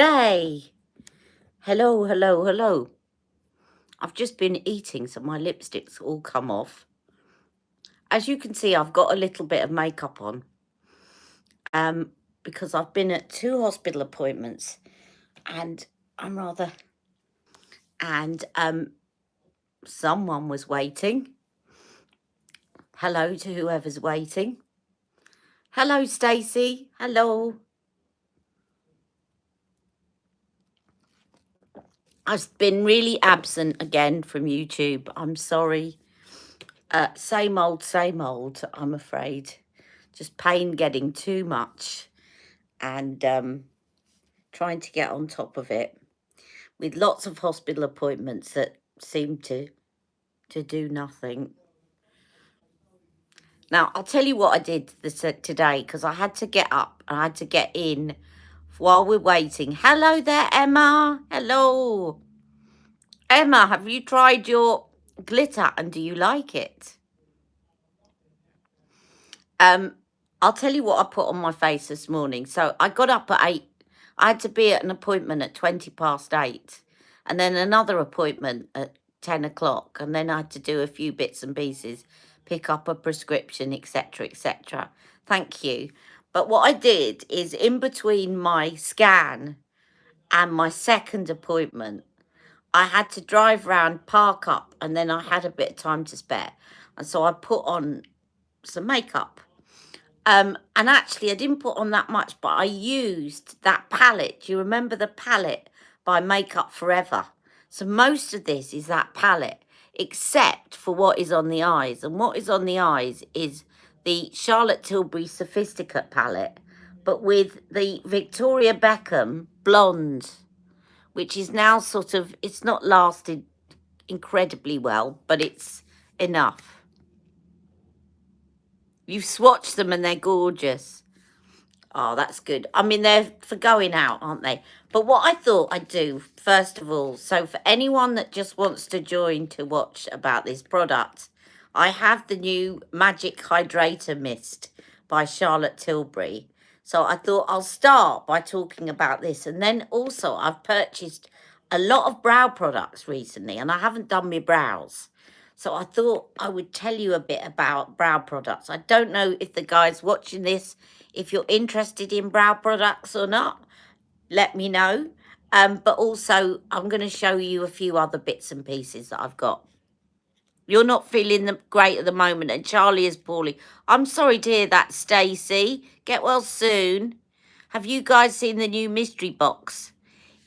Hey, hello, hello, hello. I've just been eating, so my lipstick's all come off. As you can see, I've got a little bit of makeup on, because I've been at 2 hospital appointments, and I'm rather, and someone was waiting. Hello to whoever's waiting. Hello, Stacey. Hello. I've been really absent again from YouTube. I'm sorry. Same old, I'm afraid. Just pain getting too much and trying to get on top of it with lots of hospital appointments that seem to do nothing. Now, I'll tell you what I did today, because I had to get up and I had to get in while we're waiting. Hello there, Emma. Hello. Emma, have you tried your glitter and do you like it? I'll tell you what I put on my face this morning. So I got up at 8. I had to be at an appointment at 8:20, and then another appointment at 10 o'clock. And then I had to do a few bits and pieces, pick up a prescription, etc., etc. Thank you. But what I did is, in between my scan and my second appointment, I had to drive round, park up, and then I had a bit of time to spare. And so I put on some makeup. And actually, I didn't put on that much, but I used that palette. Do you remember the palette by Makeup Forever? So most of this is that palette, except for what is on the eyes. And what is on the eyes is the Charlotte Tilbury Sophisticate palette, but with the Victoria Beckham blonde, which is now sort of, it's not lasted incredibly well, but it's enough. You've swatched them and they're gorgeous. Oh, that's good. I mean, they're for going out, aren't they? But what I thought I'd do, first of all, so for anyone that just wants to join to watch about this product, I have the new Magic Hydrator Mist by Charlotte Tilbury. So I thought I'll start by talking about this. And then also I've purchased a lot of brow products recently, and I haven't done my brows. So I thought I would tell you a bit about brow products. I don't know if the guys watching this, if you're interested in brow products or not, let me know. But also, I'm going to show you a few other bits and pieces that I've got. You're not feeling great at the moment, and Charlie is poorly. I'm sorry to hear that, Stacey. Get well soon. Have you guys seen the new mystery box?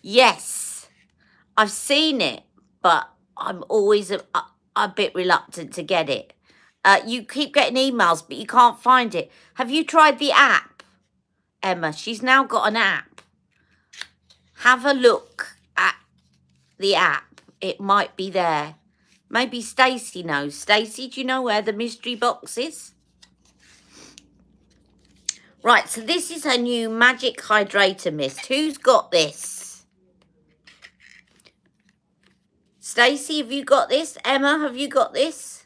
Yes, I've seen it, but I'm always a bit reluctant to get it. You keep getting emails, but you can't find it. Have you tried the app, Emma? She's now got an app. Have a look at the app. It might be there. Maybe Stacey knows. Stacey, do you know where the mystery box is? Right, so this is her new Magic Hydrator Mist. Who's got this? Stacey, have you got this? Emma, have you got this?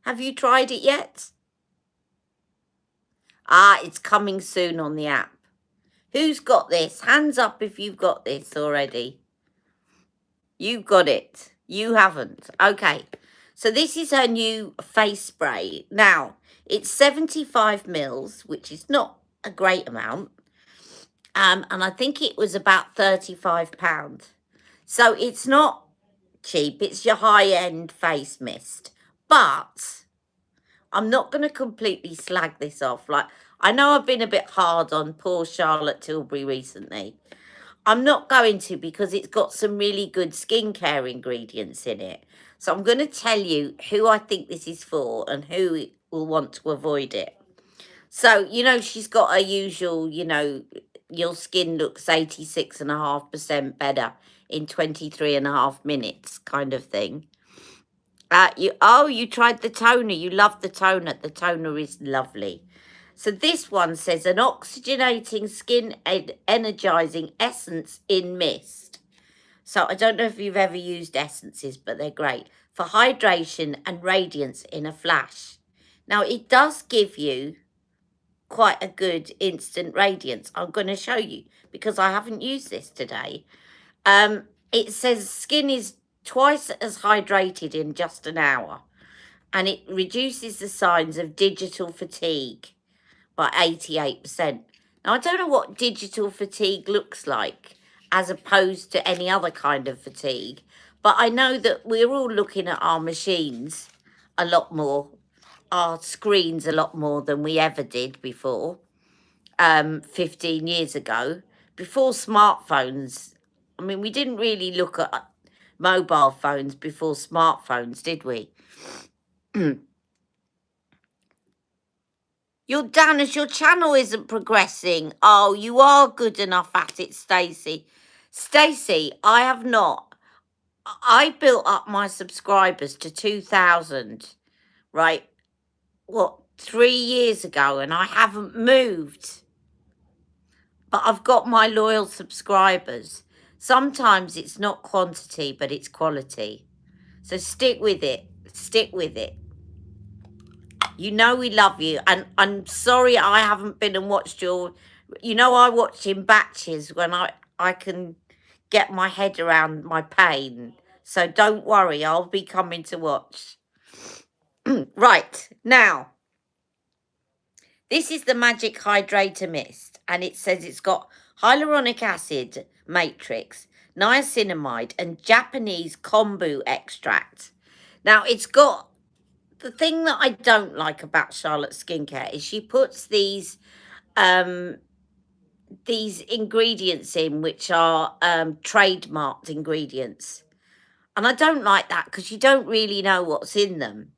Have you tried it yet? Ah, it's coming soon on the app. Who's got this? Hands up if you've got this already. You've got it. You haven't. Okay. So this is her new face spray. Now, it's 75 mils, which is not a great amount. And I think it was about £35. So it's not cheap. It's your high-end face mist. But I'm not going to completely slag this off. Like, I know I've been a bit hard on poor Charlotte Tilbury recently. I'm not going to, because it's got some really good skincare ingredients in it. So I'm going to tell you who I think this is for and who will want to avoid it. So, you know, she's got her usual, you know, your skin looks 86.5% better in 23.5 minutes kind of thing. You tried the toner. You love the toner. The toner is lovely. So this one says an oxygenating skin energizing essence in mist. So I don't know if you've ever used essences, but they're great for hydration and radiance in a flash. Now it does give you quite a good instant radiance. I'm going to show you because I haven't used this today. It says skin is twice as hydrated in just an hour, and it reduces the signs of digital fatigue by 88%. Now, I don't know what digital fatigue looks like as opposed to any other kind of fatigue, but I know that we're all looking at our machines a lot more, our screens a lot more than we ever did before, 15 years ago. Before smartphones, I mean, we didn't really look at mobile phones before smartphones, did we? You're down as your channel isn't progressing. Oh, you are good enough at it, Stacey. Stacey, I have not. I built up my subscribers to 2,000, right? What, 3 years ago, and I haven't moved. But I've got my loyal subscribers. Sometimes it's not quantity, but it's quality. So stick with it. Stick with it. You know we love you. And I'm sorry I haven't been and watched your... You know I watch in batches when I can get my head around my pain. So don't worry, I'll be coming to watch. Right, now... This is the Magic Hydrator Mist, and it says it's got hyaluronic acid matrix, niacinamide, and Japanese kombu extract. Now, it's got... The thing that I don't like about Charlotte's skincare is she puts these ingredients in which are trademarked ingredients. And I don't like that because you don't really know what's in them.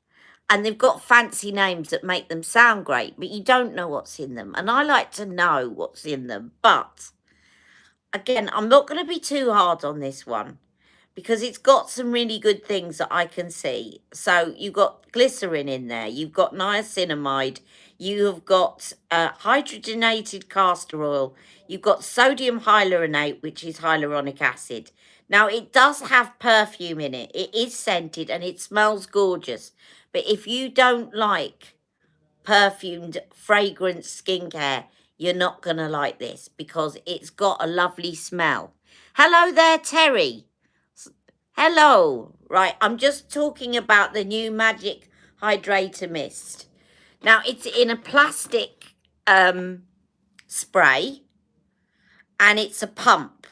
And they've got fancy names that make them sound great, but you don't know what's in them. And I like to know what's in them. But, again, I'm not going to be too hard on this one because it's got some really good things that I can see. So you've got glycerin in there. You've got niacinamide. You have got hydrogenated castor oil. You've got sodium hyaluronate, which is hyaluronic acid. Now, it does have perfume in it. It is scented and it smells gorgeous. But if you don't like perfumed fragrance skincare, you're not going to like this because it's got a lovely smell. Hello there, Terry. Hello. Right, I'm just talking about the new Magic Hydrator Mist. Now, it's in a plastic spray and it's a pump.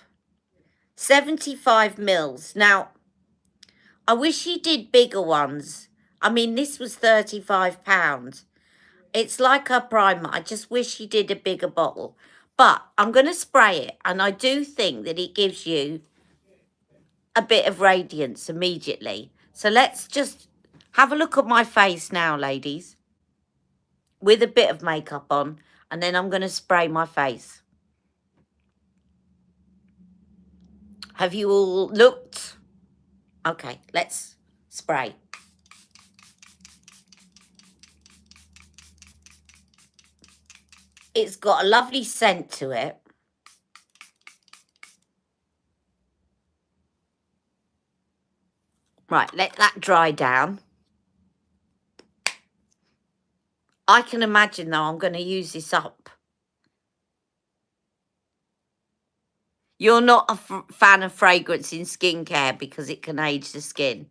75 mils. Now, I wish you did bigger ones. I mean, this was £35. It's like a primer. I just wish she did a bigger bottle. But I'm going to spray it. And I do think that it gives you a bit of radiance immediately. So let's just have a look at my face now, ladies. With a bit of makeup on. And then I'm going to spray my face. Have you all looked? Okay, let's spray. It's got a lovely scent to it. Right, let that dry down. I can imagine, though, I'm going to use this up. You're not a fan of fragrance in skincare because it can age the skin.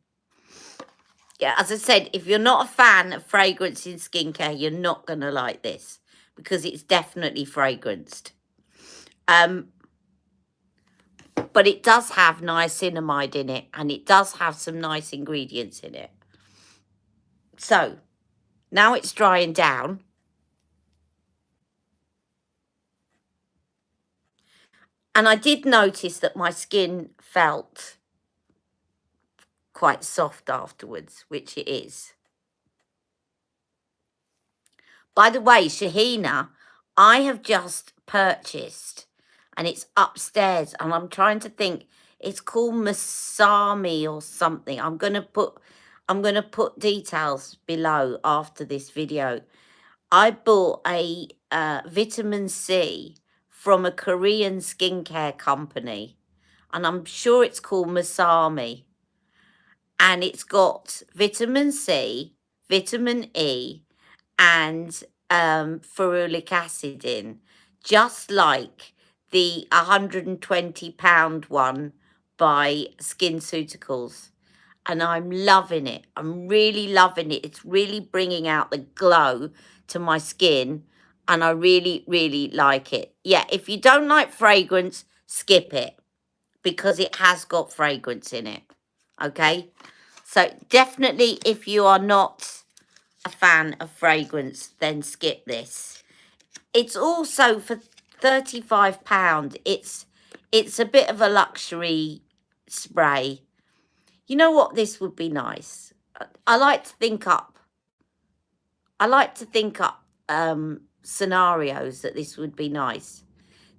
Yeah, as I said, if you're not a fan of fragrance in skincare, you're not going to like this because it's definitely fragranced. But it does have niacinamide in it and it does have some nice ingredients in it. So, now it's drying down. And I did notice that my skin felt quite soft afterwards, which it is. By the way, Shahina, I have just purchased, and it's upstairs, and I'm trying to think, it's called Masami or something. I'm gonna put details below after this video. I bought a vitamin C from a Korean skincare company, and I'm sure it's called Masami. And it's got vitamin C, vitamin E, and ferulic acid in, just like the £120 one by SkinCeuticals. And I'm loving it. I'm really loving it. It's really bringing out the glow to my skin. And I really, really like it. Yeah, if you don't like fragrance, skip it. Because it has got fragrance in it. Okay? So definitely if you are not a fan of fragrance, then skip this. It's also for £35. It's a bit of a luxury spray. You know what? This would be nice. I like to think up. I like to think up scenarios that this would be nice.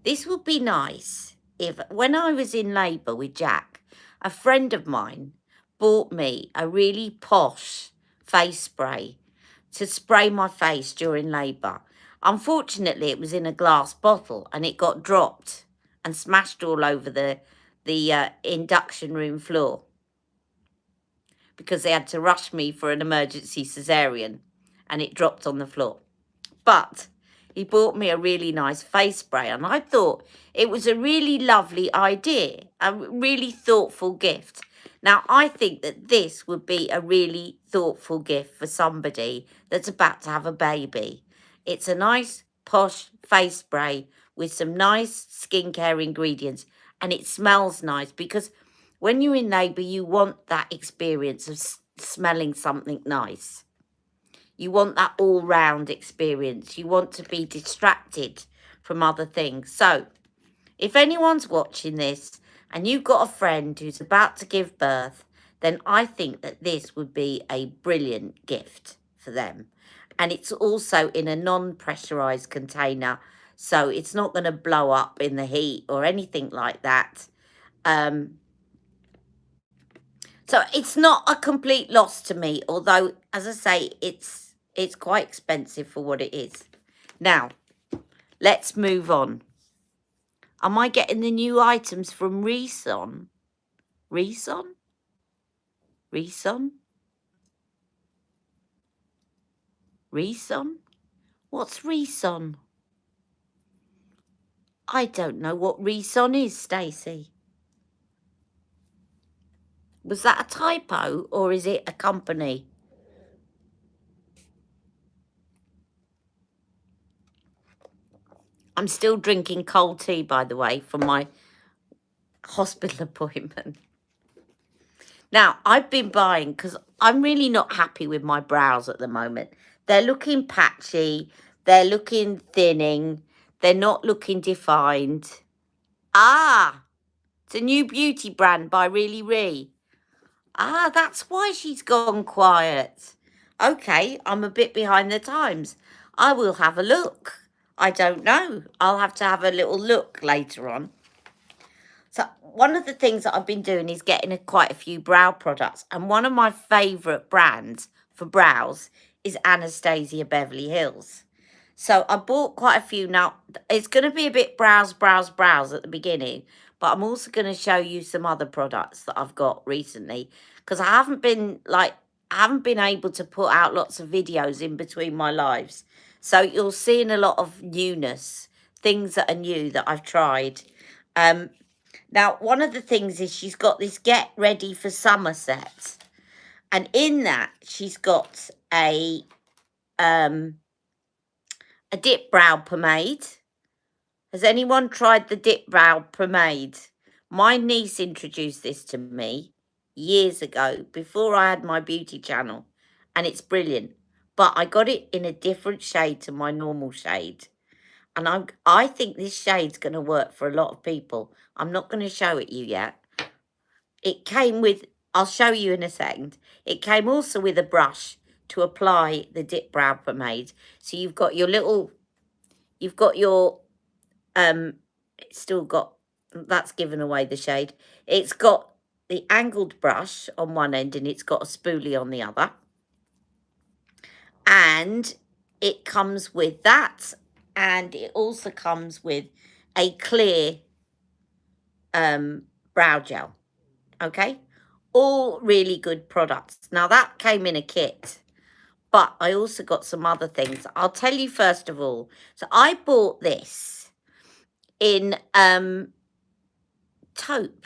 This would be nice if, when I was in labour with Jack, a friend of mine bought me a really posh face spray to spray my face during labour. Unfortunately, it was in a glass bottle and it got dropped and smashed all over the induction room floor because they had to rush me for an emergency cesarean and it dropped on the floor. But he bought me a really nice face spray and I thought it was a really lovely idea, a really thoughtful gift. Now, I think that this would be a really thoughtful gift for somebody that's about to have a baby. It's a nice, posh face spray with some nice skincare ingredients and it smells nice because when you're in labour, you want that experience of smelling something nice. You want that all-round experience. You want to be distracted from other things. So, if anyone's watching this and you've got a friend who's about to give birth, then I think that this would be a brilliant gift for them. And it's also in a non-pressurized container, so it's not going to blow up in the heat or anything like that. So it's not a complete loss to me, although, as I say, it's quite expensive for what it is. Now, let's move on. Am I getting the new items from Reson? Reson? Reson? Reson? What's Reson? I don't know what Reson is, Stacey. Was that a typo or is it a company? I'm still drinking cold tea, by the way, from my hospital appointment. Now, I've been buying because I'm really not happy with my brows at the moment. They're looking patchy. They're looking thinning. They're not looking defined. Ah, it's a new beauty brand by Really Ree. Ah, that's why she's gone quiet. Okay, I'm a bit behind the times. I will have a look. I don't know. I'll have to have a little look later on. So one of the things that I've been doing is getting quite a few brow products. And one of my favourite brands for brows is Anastasia Beverly Hills. So I bought quite a few. Now, it's going to be a bit brows at the beginning. But I'm also going to show you some other products that I've got recently. Because I haven't been able to put out lots of videos in between my lives. So you'll see in a lot of newness, things that are new that I've tried. Now, one of the things is she's got this Get Ready for Summer set. And in that, she's got a dip brow pomade. Has anyone tried the dip brow pomade? My niece introduced this to me years ago, before I had my beauty channel. And it's brilliant. But I got it in a different shade to my normal shade. And I think this shade's going to work for a lot of people. I'm not going to show it you yet. It came with, I'll show you in a second. It came also with a brush to apply the dip brow pomade. So you've got your little, it's still got, that's given away the shade. It's got the angled brush on one end and it's got a spoolie on the other. And it comes with that. And it also comes with a clear brow gel. Okay? All really good products. Now, that came in a kit. But I also got some other things. I'll tell you first of all. So I bought this in taupe.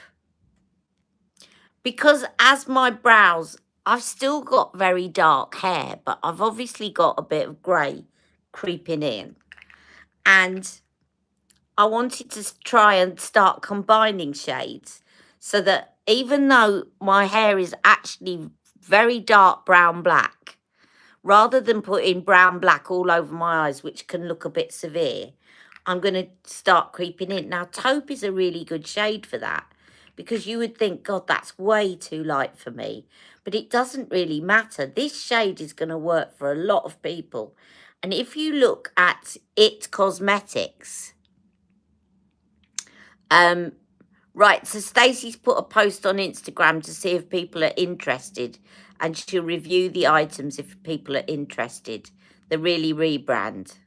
Because as my brows, I've still got very dark hair, but I've obviously got a bit of grey creeping in. And I wanted to try and start combining shades so that even though my hair is actually very dark brown black, rather than putting brown black all over my eyes, which can look a bit severe, I'm going to start creeping in. Now, taupe is a really good shade for that, because you would think, God, that's way too light for me. But it doesn't really matter. This shade is going to work for a lot of people. And if you look at It Cosmetics, right, so Stacey's put a post on Instagram to see if people are interested, and she'll review the items if people are interested. The Really rebrand.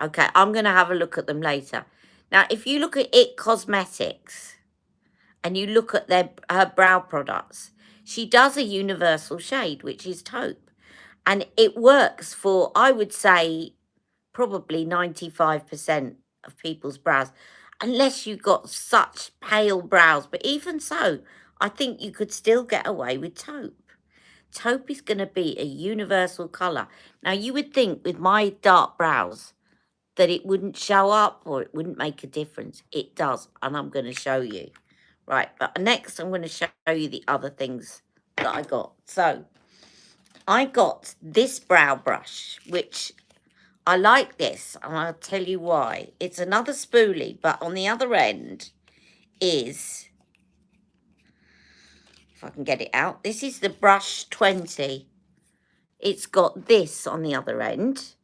Okay, I'm going to have a look at them later. Now, if you look at It Cosmetics and you look at her brow products, she does a universal shade, which is taupe. And it works for, I would say, probably 95% of people's brows, unless you've got such pale brows. But even so, I think you could still get away with taupe. Taupe is going to be a universal colour. Now, you would think with my dark brows that it wouldn't show up or it wouldn't make a difference. It does, and I'm going to show you. Right, but next I'm going to show you the other things that I got. So, I got this brow brush, which I like this, and I'll tell you why. It's another spoolie, but on the other end is, if I can get it out, this is the brush 20. It's got this on the other end.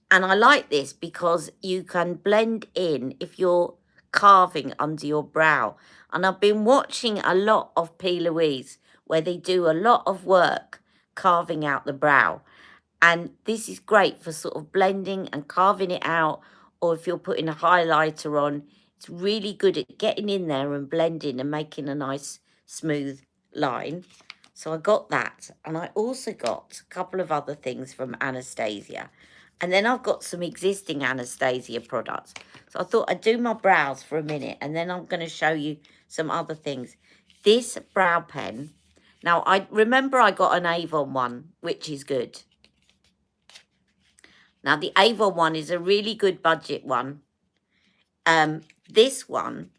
And I like this because you can blend in if you're carving under your brow. And I've been watching a lot of P. Louise where they do a lot of work carving out the brow. And this is great for sort of blending and carving it out, or if you're putting a highlighter on, it's really good at getting in there and blending and making a nice smooth line. So I got that, and I also got a couple of other things from Anastasia. And then I've got some existing Anastasia products. So I thought I'd do my brows for a minute, and then I'm going to show you some other things. This brow pen, now I remember I got an Avon one, which is good. Now, the Avon one is a really good budget one. This one,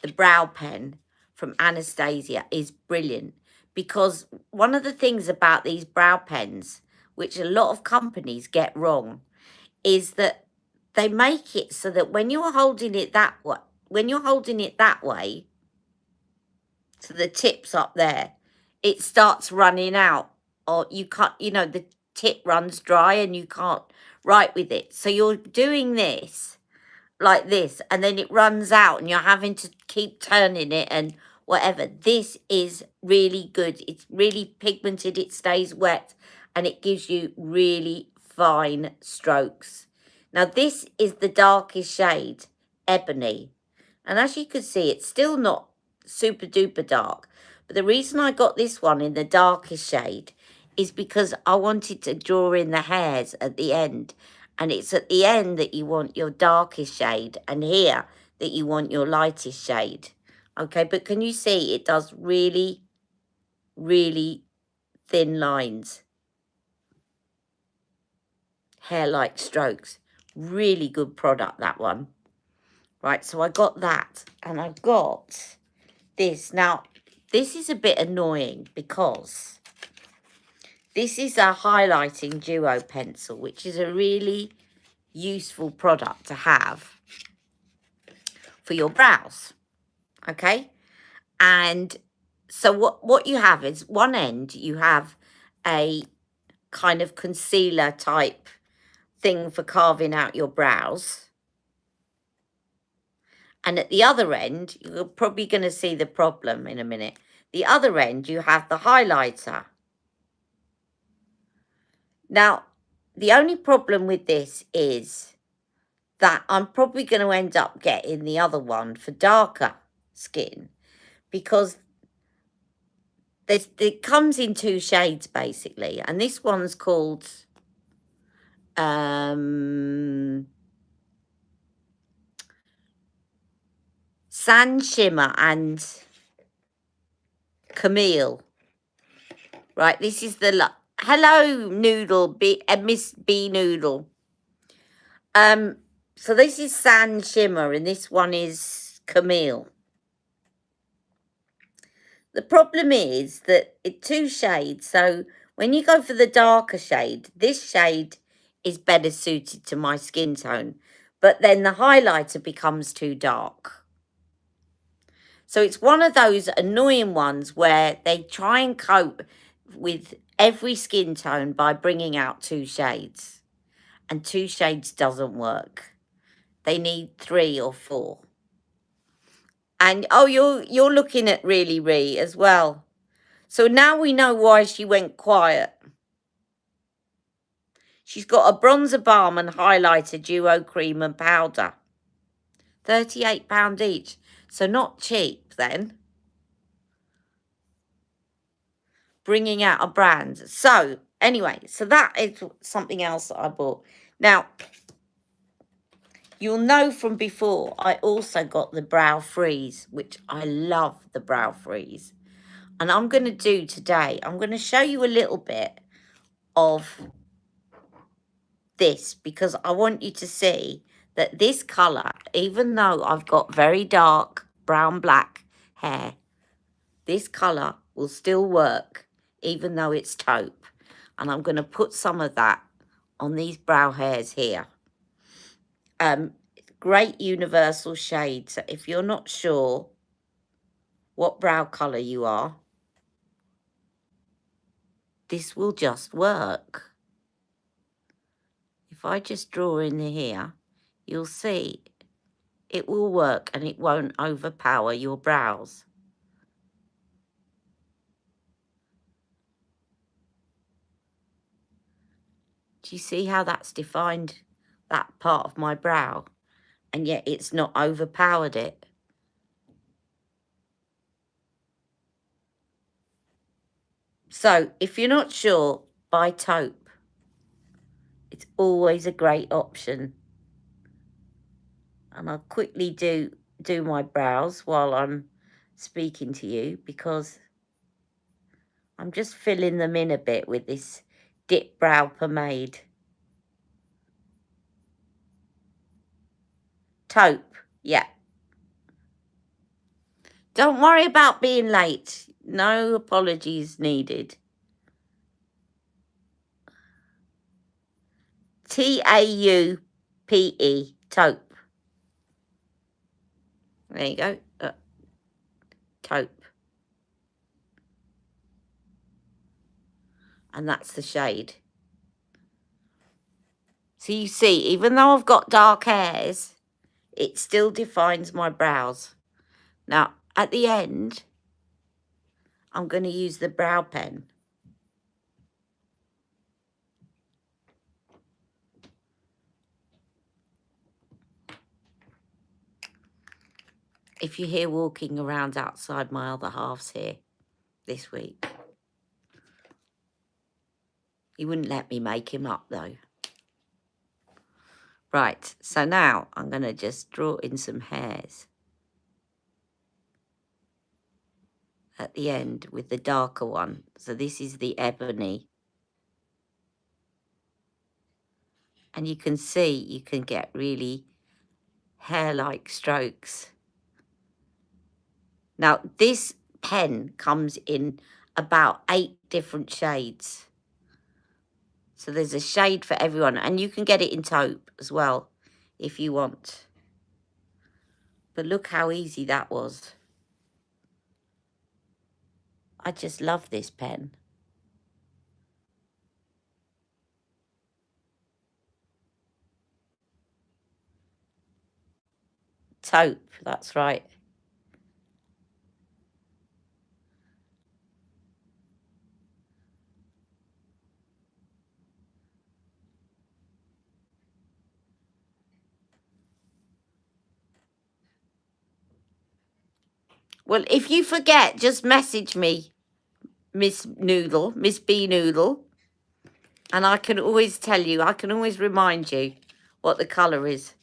the brow pen from Anastasia, is brilliant, because one of the things about these brow pens, which a lot of companies get wrong, is that they make it so that when you're holding it that way, so the tip's up there, it starts running out, or you can't, the tip runs dry and you can't write with it. So you're doing this like this, and then it runs out and you're having to keep turning it and whatever. This is really good. It's really pigmented, it stays wet, and it gives you really fine strokes. Now, this is the darkest shade, Ebony. And as you can see, it's still not super duper dark. But the reason I got this one in the darkest shade is because I wanted to draw in the hairs at the end. And it's at the end that you want your darkest shade, and here that you want your lightest shade. Okay, but can you see it does really, really thin lines? Hair-like strokes. Really good product, that one. Right, so I got that, and I got this. Now, this is a bit annoying because this is a highlighting duo pencil, which is a really useful product to have for your brows, okay? And so what you have is, one end you have a kind of concealer type thing for carving out your brows. And at the other end, you're probably going to see the problem in a minute. The other end, you have the highlighter. Now, the only problem with this is that I'm probably going to end up getting the other one for darker skin, because it comes in 2 shades basically, and this one's called Sand Shimmer and Camille. Right, this is the hello Noodle Miss B Noodle. So this is Sand Shimmer and this one is Camille. The problem is that it's 2 shades, so when you go for the darker shade, this shade is better suited to my skin tone, but then the highlighter becomes too dark. So it's one of those annoying ones where they try and cope with every skin tone by bringing out 2 shades. And 2 shades doesn't work. They need 3 or 4. And oh, you're looking at Really as well. So now we know why she went quiet. She's got a bronzer balm and highlighter duo cream and powder. £38 each. So not cheap then. Bringing out a brand. So anyway, so that is something else that I bought. Now, you'll know from before, I also got the Brow Freeze, which I love the Brow Freeze. And I'm going to do today, I'm going to show you a little bit of this because I want you to see that this colour, even though I've got very dark brown black hair, this colour will still work even though it's taupe. And I'm going to put some of that on these brow hairs here. Great universal shade. So if you're not sure what brow colour you are, this will just work. If I just draw in here, you'll see it will work and it won't overpower your brows. Do you see how that's defined that part of my brow? And yet it's not overpowered it. So if you're not sure, buy taupe. It's always a great option. And I'll quickly do my brows while I'm speaking to you because I'm just filling them in a bit with this Dip Brow Pomade. Taupe, yeah. Don't worry about being late. No apologies needed. Taupe, taupe. There you go. Taupe. And that's the shade. So you see, even though I've got dark hairs, it still defines my brows. Now, at the end, I'm going to use the brow pen. If you're here walking around outside, my other half's here this week. He wouldn't let me make him up, though. Right, so now I'm going to just draw in some hairs at the end with the darker one. So this is the ebony. And you can see you can get really hair-like strokes. Now, this pen comes in about 8 different shades. So there's a shade for everyone. And you can get it in taupe as well if you want. But look how easy that was. I just love this pen. Taupe, that's right. Well, if you forget, just message me. Miss B Noodle. And I can always tell you, I can always remind you what the colour is.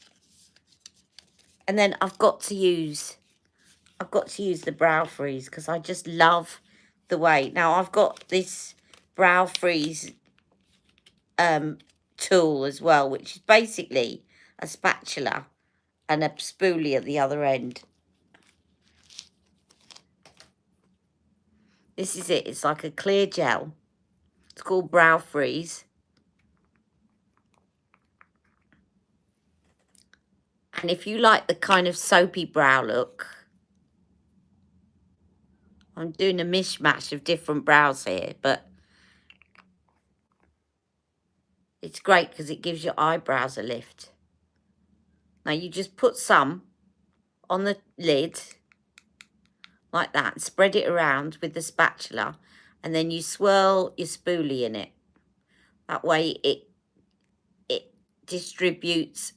And then I've got to use the Brow Freeze because I just love the way. Now I've got this Brow Freeze tool as well, which is basically a spatula and a spoolie at the other end. This is it. It's like a clear gel. It's called Brow Freeze. And if you like the kind of soapy brow look, I'm doing a mishmash of different brows here, but it's great because it gives your eyebrows a lift. Now you just put some on the lid like that and spread it around with the spatula, and then you swirl your spoolie in it. That way it distributes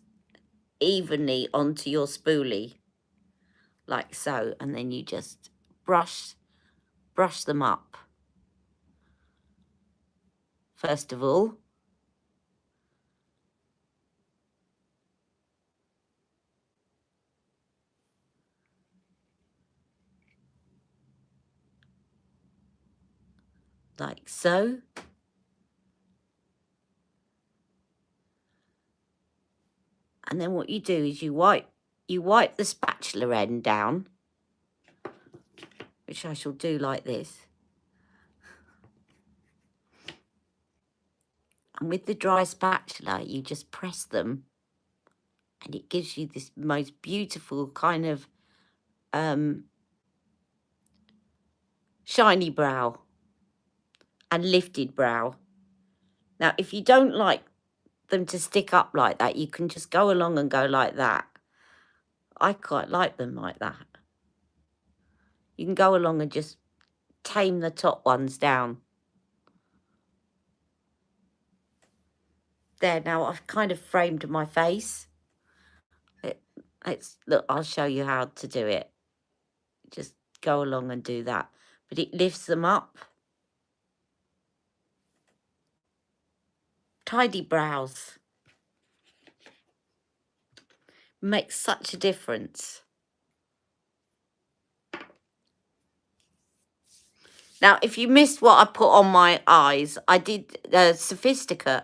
evenly onto your spoolie like so, and then you just brush them up. First of all, like so. And then what you do is you wipe the spatula end down, which I shall do like this. And with the dry spatula, you just press them, and it gives you this most beautiful kind of shiny brow and lifted brow. Now, if you don't like them to stick up like that, you can just go along and go like that. I quite like them like that. You can go along and just tame the top ones down. There, now I've kind of framed my face. Look, I'll show you how to do it. Just go along and do that. But it lifts them up. Tidy brows. Makes such a difference. Now, if you missed what I put on my eyes, I did Sophisticate.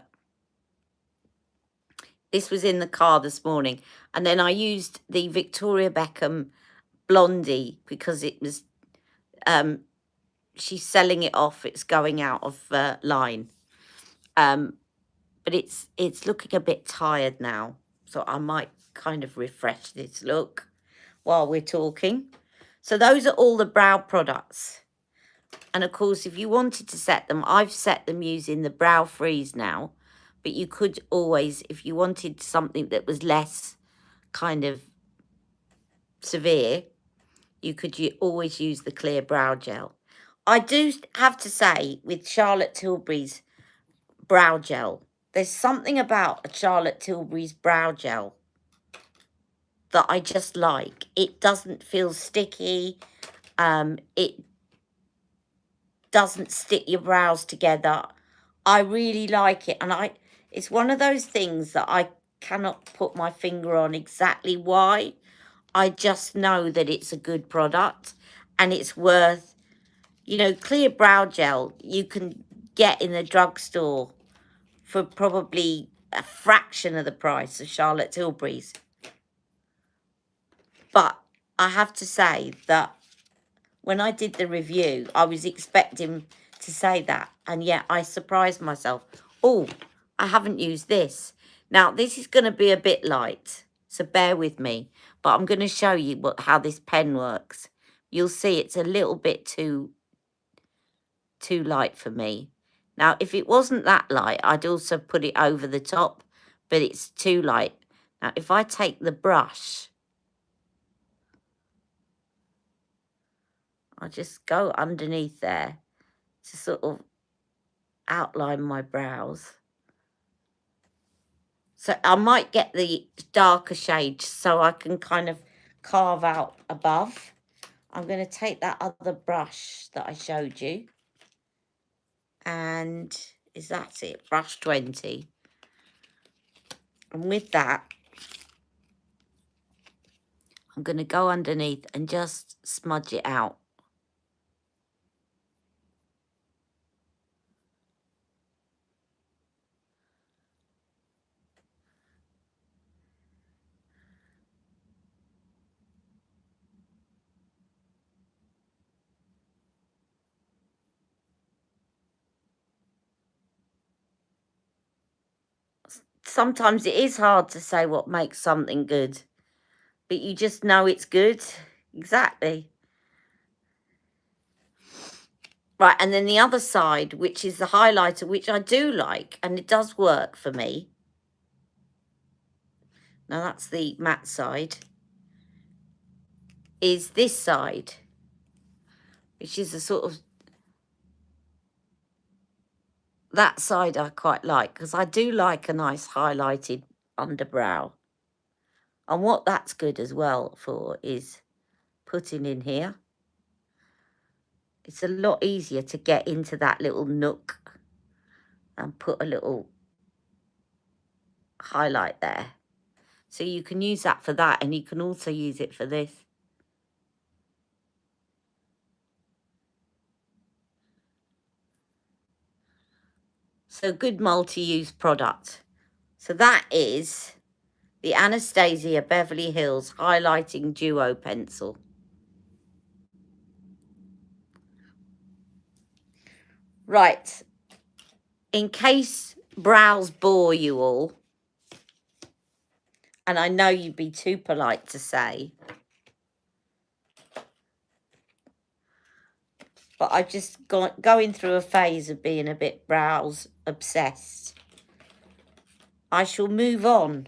This was in the car this morning. And then I used the Victoria Beckham Blondie because it was, she's selling it off. It's going out of line. But it's looking a bit tired now. So I might kind of refresh this look while we're talking. So those are all the brow products. And of course, if you wanted to set them, I've set them using the Brow Freeze now. But you could always, if you wanted something that was less kind of severe, you could always use the clear brow gel. I do have to say, with Charlotte Tilbury's brow gel, there's something about a Charlotte Tilbury's brow gel that I just like. It doesn't feel sticky. It doesn't stick your brows together. I really like it, and it's one of those things that I cannot put my finger on exactly why. I just know that it's a good product, and it's worth, you know, clear brow gel you can get in the drugstore for probably a fraction of the price of Charlotte Tilbury's. But I have to say that when I did the review, I was expecting to say that, and yet I surprised myself. Oh, I haven't used this. Now, this is going to be a bit light, so bear with me. But I'm going to show you how this pen works. You'll see it's a little bit too light for me. Now, if it wasn't that light, I'd also put it over the top, but it's too light. Now, if I take the brush, I'll just go underneath there to sort of outline my brows. So I might get the darker shades so I can kind of carve out above. I'm going to take that other brush that I showed you. And is that it? Brush 20. And with that, I'm going to go underneath and just smudge it out. Sometimes it is hard to say what makes something good, but you just know it's good. Exactly. Right, and then the other side, which is the highlighter, which I do like, and it does work for me. Now that's the matte side. Is this side, which is a sort of, that side I quite like, because I do like a nice highlighted underbrow. And what that's good as well for is putting in here. It's a lot easier to get into that little nook and put a little highlight there. So you can use that for that, and you can also use it for this. So good multi-use product. So that is the Anastasia Beverly Hills Highlighting Duo Pencil. Right. In case brows bore you all, and I know you'd be too polite to say, but I've just going through a phase of being a bit brows obsessed. I shall move on.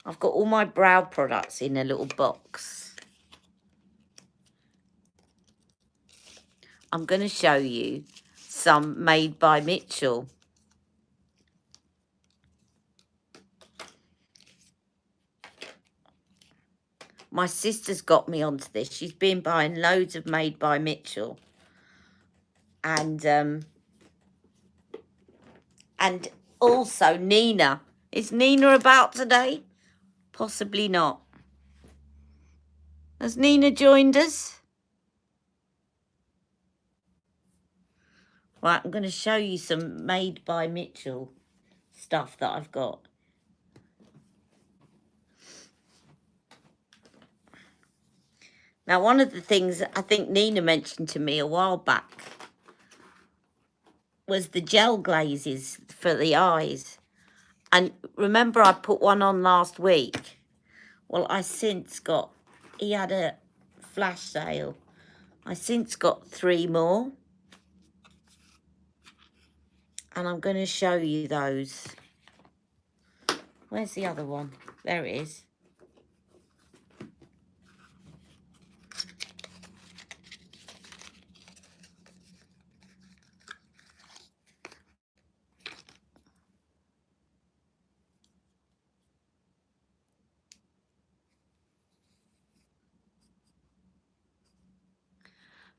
I've got all my brow products in a little box. I'm going to show you some made by Mitchell. My sister's got me onto this. She's been buying loads of Made by Mitchell. And also Nina. Is Nina about today? Possibly not. Has Nina joined us? Right, I'm going to show you some Made by Mitchell stuff that I've got. Now, one of the things I think Nina mentioned to me a while back was the gel glazes for the eyes. And remember I put one on last week? Well, I since got, he had a flash sale. I since got 3 more. And I'm going to show you those. Where's the other one? There it is.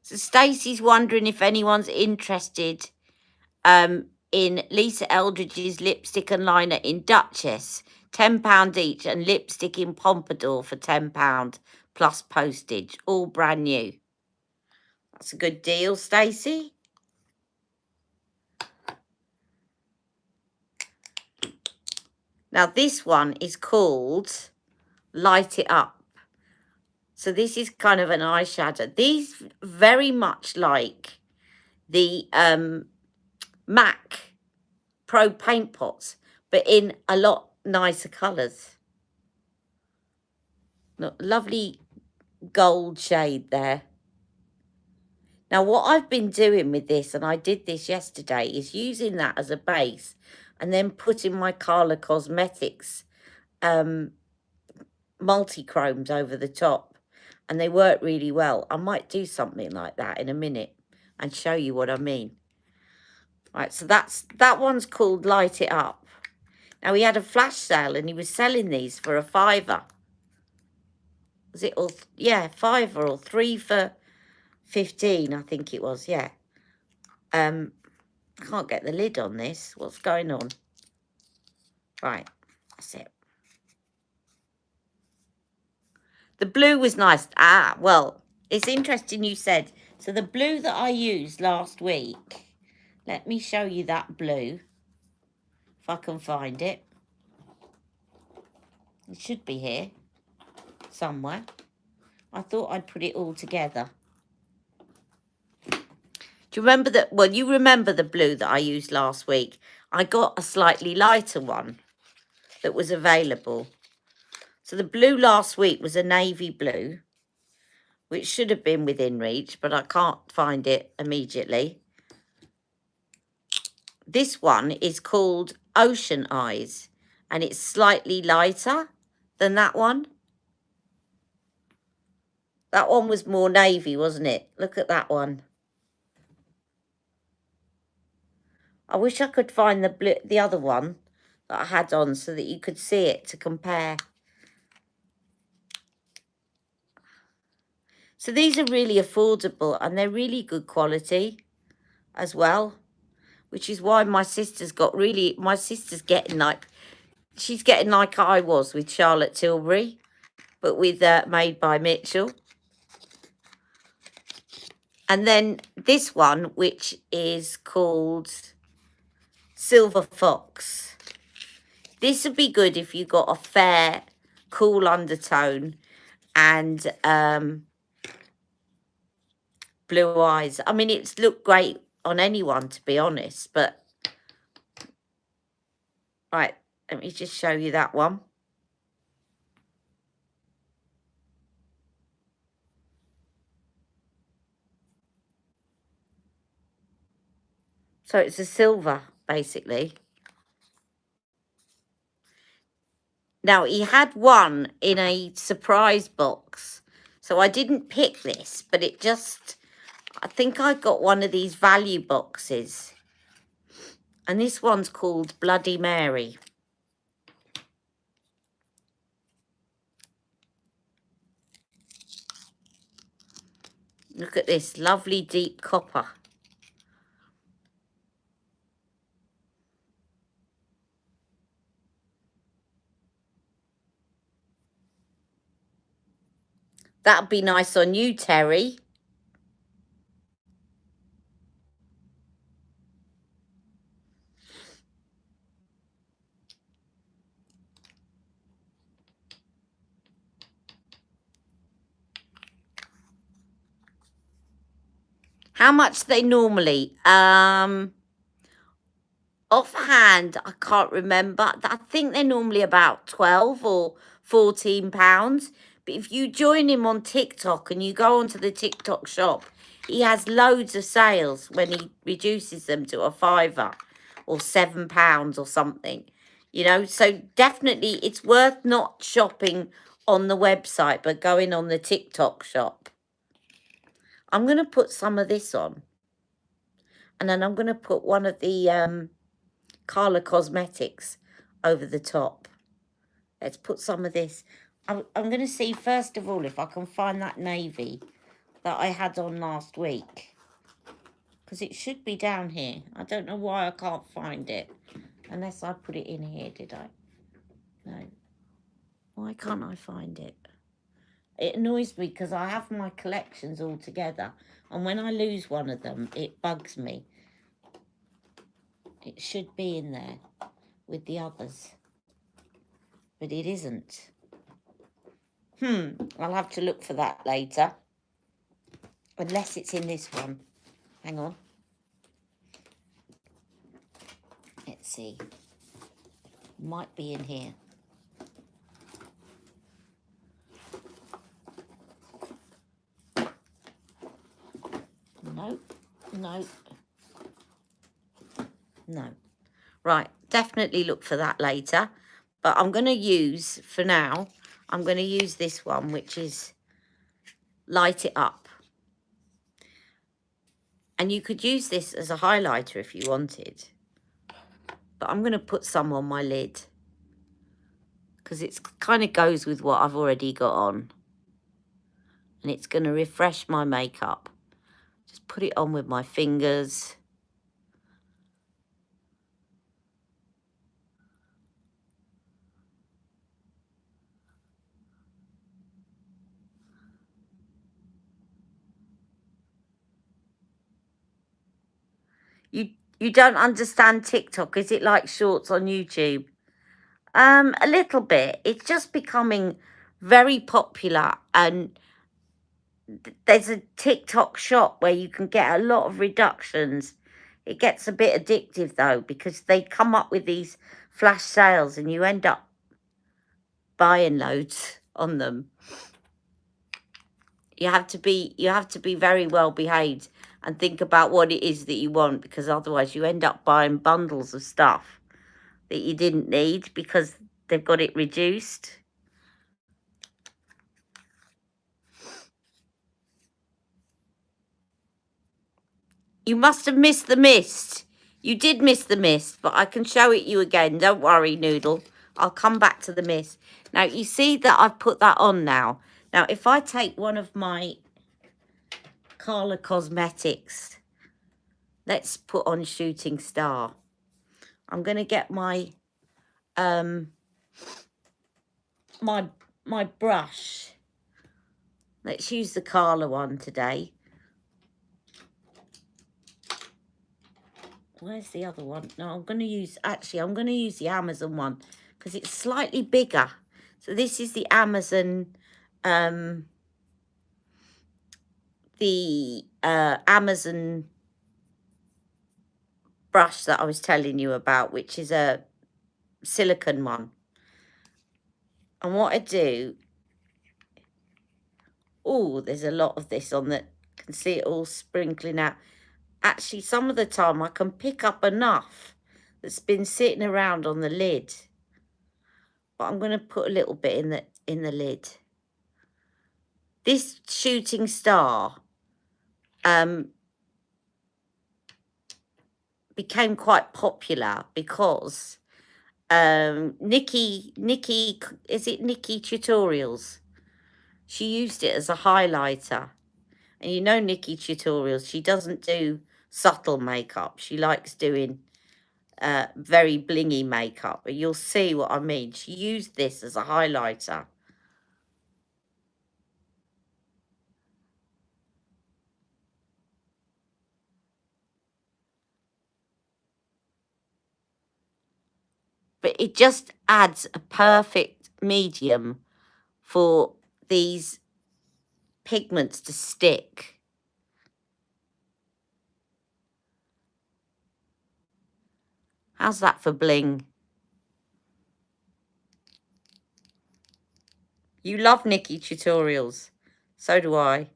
So Stacey's wondering if anyone's interested in Lisa Eldridge's lipstick and liner in Duchess, £10 each, and lipstick in Pompadour for £10 plus postage, all brand new. That's a good deal, Stacey. Now this one is called Light It Up. So this is kind of an eyeshadow. These very much like the MAC Pro paint pots, but in a lot nicer colours. Look, lovely gold shade there. Now what I've been doing with this, and I did this yesterday, is using that as a base and then putting my Carla Cosmetics multi-chromes over the top, and they work really well. I might do something like that in a minute and show you what I mean. Right, so that one's called Light It Up. Now he had a flash sale and he was selling these for £5. Was it all? Yeah, £5 or 3 for 15, I think it was, yeah. Can't get the lid on this. What's going on? Right, that's it. The blue was nice. Ah, well, it's interesting you said. So the blue that I used last week, let me show you that blue, if I can find it. It should be here somewhere. I thought I'd put it all together. Do you remember that? Well, you remember the blue that I used last week. I got a slightly lighter one that was available. So the blue last week was a navy blue, which should have been within reach, but I can't find it immediately. This one is called Ocean Eyes, and it's slightly lighter than that one. That one was more navy, wasn't it? Look at that one. I wish I could find the other one that I had on so that you could see it to compare. So these are really affordable and they're really good quality as well, which is why my sister's getting like, she's getting like I was with Charlotte Tilbury, but with Made by Mitchell. And then this one, which is called Silver Fox. This would be good if you got a fair, cool undertone and blue eyes. I mean, it's looked great on anyone, to be honest, but... Right, let me just show you that one. So it's a silver, basically. Now, he had one in a surprise box. So I didn't pick this, but it just... I think I got one of these value boxes. And this one's called Bloody Mary. Look at this lovely deep copper. That'd be nice on you, Terry. How much they normally? Offhand, I can't remember. I think they're normally about 12 or 14 pounds. But if you join him on TikTok and you go onto the TikTok shop, he has loads of sales when he reduces them to a £5 or £7 or something. You know, so definitely it's worth not shopping on the website, but going on the TikTok shop. I'm going to put some of this on. And then I'm going to put one of the Carla Cosmetics over the top. Let's put some of this. I'm going to see, first of all, if I can find that navy that I had on last week. Because it should be down here. I don't know why I can't find it. Unless I put it in here, did I? No. Why can't I find it? It annoys me because I have my collections all together. And when I lose one of them, it bugs me. It should be in there with the others. But it isn't. I'll have to look for that later. Unless it's in this one. Hang on. Let's see. Might be in here. Nope. Nope. No. Right. Definitely look for that later. But I'm going to use, for now, I'm going to use this one, which is Light It Up. And you could use this as a highlighter if you wanted. But I'm going to put some on my lid. Because it kind of goes with what I've already got on. And it's going to refresh my makeup. Just put it on with my fingers. You don't understand TikTok. Is it like shorts on YouTube? A little bit. It's just becoming very popular, and there's a TikTok shop where you can get a lot of reductions. It gets a bit addictive though, because they come up with these flash sales and you end up buying loads on them. You have to be very well behaved and think about what it is that you want, because otherwise you end up buying bundles of stuff that you didn't need because they've got it reduced. You must have missed the mist. You did miss the mist, but I can show it you again. Don't worry, Noodle. I'll come back to the mist. Now, you see that I've put that on now. Now, if I take one of my Carla Cosmetics, let's put on Shooting Star. I'm going to get my my brush. Let's use the Carla one today. Where's the other one? No, I'm going to use the Amazon one because it's slightly bigger. So this is the Amazon, Amazon brush that I was telling you about, which is a silicone one. And what I do, oh, there's a lot of this on that. Can see it all sprinkling out. Actually, some of the time I can pick up enough that's been sitting around on the lid. But I'm going to put a little bit in the lid. This Shooting Star became quite popular because Nikki, is it Nikki Tutorials? She used it as a highlighter. And you know Nikki Tutorials, she doesn't do subtle makeup. She likes doing very blingy makeup. But you'll see what I mean. She used this as a highlighter. But it just adds a perfect medium for these pigments to stick. How's that for bling? You love Nikki Tutorials. So do I.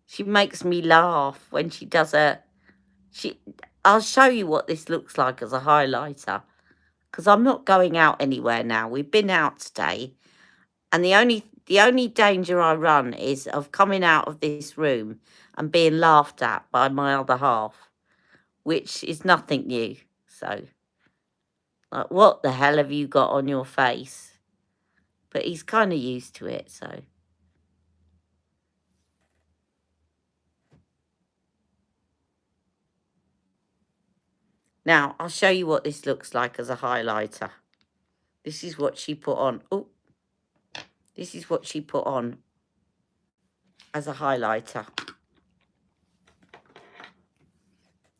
She makes me laugh when she does I'll show you what this looks like as a highlighter, because I'm not going out anywhere now. We've been out today, and the only danger I run is of coming out of this room and being laughed at by my other half, which is nothing new. So, like, what the hell have you got on your face? But he's kind of used to it, so. Now, I'll show you what this looks like as a highlighter. This is what she put on. Oh, this is what she put on as a highlighter.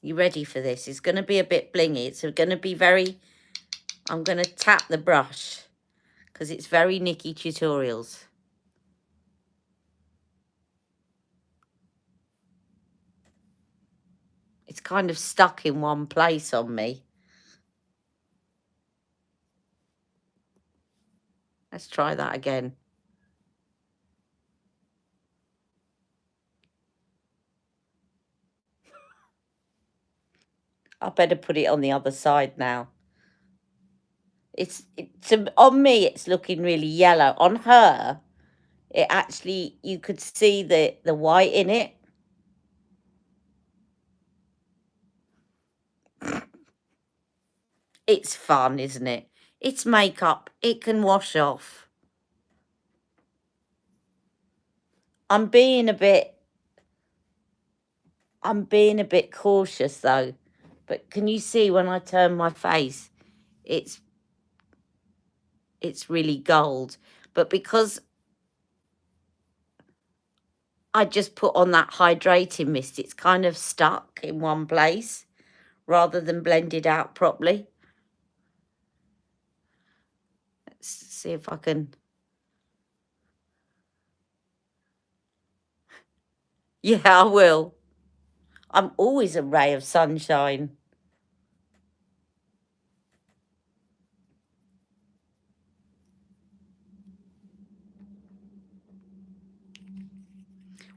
You ready for this? It's going to be a bit blingy. It's going to be very... I'm going to tap the brush because it's very Nikki Tutorials. It's kind of stuck in one place on me. Let's try that again. I better put it on the other side now. On me, it's looking really yellow. On her, it actually, you could see the white in it. It's fun, isn't it? It's makeup. It can wash off. I'm being a bit cautious though. But can you see when I turn my face, it's really gold. But because I just put on that hydrating mist, it's kind of stuck in one place. rather than blended out properly. Let's see if I can. Yeah, I will. I'm always a ray of sunshine.